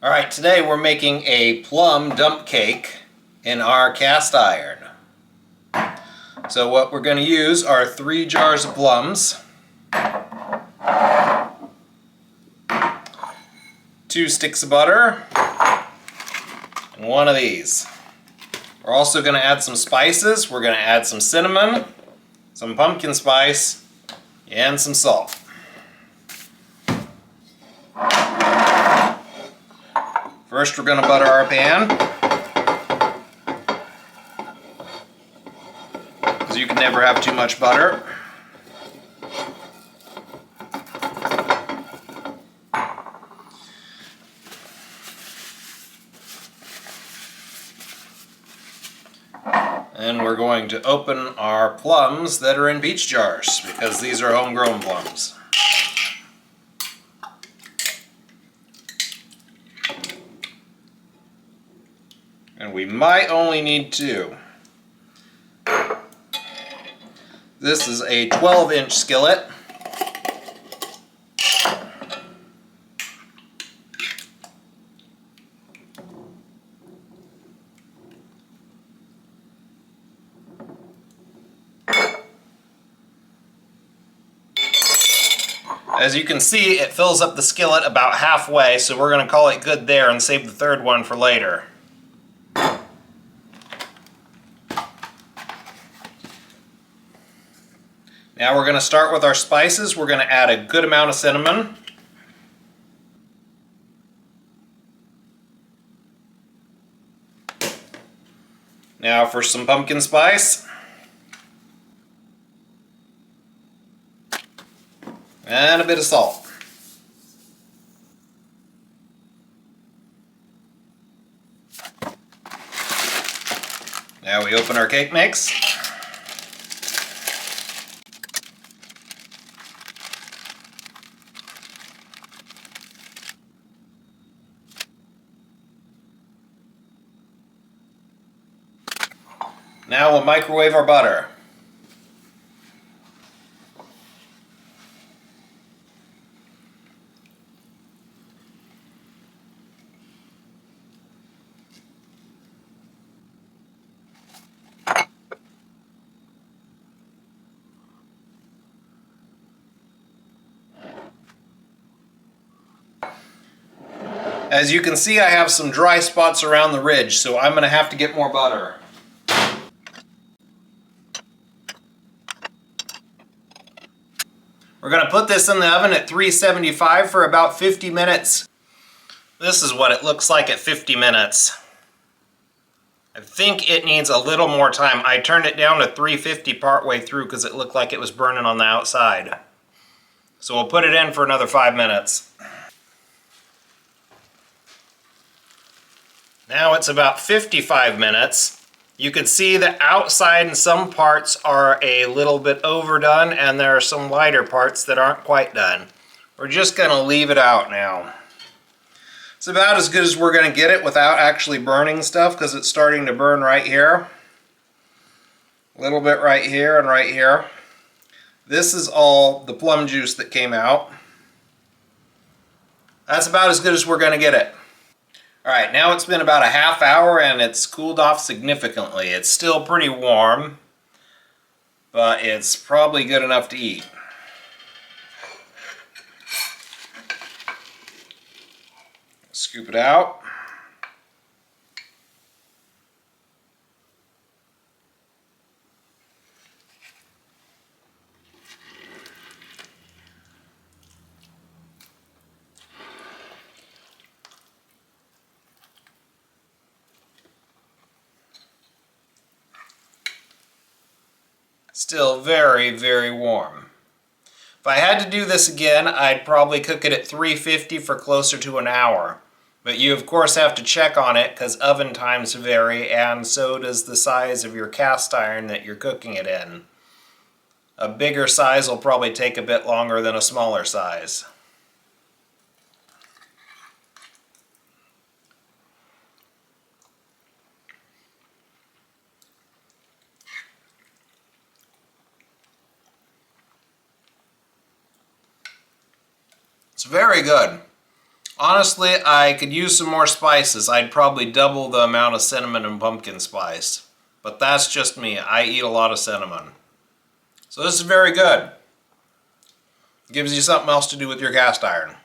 Alright, today we're making a plum dump cake in our cast iron. So what we're going to use are 3 jars of plums, 2 sticks of butter, and 1 of these. We're also going to add some spices. We're going to add some cinnamon, some pumpkin spice, and some salt. First, we're going to butter our pan, because you can never have too much butter. And we're going to open our plums that are in peach jars, because these are homegrown plums. And we might only need 2. This is a 12-inch skillet. As you can see, it fills up the skillet about halfway, so we're going to call it good there and save the 3rd one for later. Now we're going to start with our spices. We're going to add a good amount of cinnamon. Now for some pumpkin spice. And a bit of salt. Now we open our cake mix. Now we'll microwave our butter. As you can see, I have some dry spots around the ridge, so I'm going to have to get more butter. We're going to put this in the oven at 375 for about 50 minutes. This is what it looks like at 50 minutes. I think it needs a little more time. I turned it down to 350 partway through because it looked like it was burning on the outside. So we'll put it in for another 5 minutes. Now it's about 55 minutes. You can see the outside and some parts are a little bit overdone, and there are some lighter parts that aren't quite done. We're just going to leave it out now. It's about as good as we're going to get it without actually burning stuff, because it's starting to burn right here. A little bit right here and right here. This is all the plum juice that came out. That's about as good as we're going to get it. Alright, now it's been about a half hour and it's cooled off significantly. It's still pretty warm, but it's probably good enough to eat. Scoop it out. Still very, very warm. If I had to do this again, I'd probably cook it at 350 for closer to an hour. But you of course have to check on it because oven times vary, and so does the size of your cast iron that you're cooking it in. A bigger size will probably take a bit longer than a smaller size. It's very good. Honestly, I could use some more spices. I'd probably double the amount of cinnamon and pumpkin spice. But that's just me. I eat a lot of cinnamon. So this is very good. Gives you something else to do with your cast iron.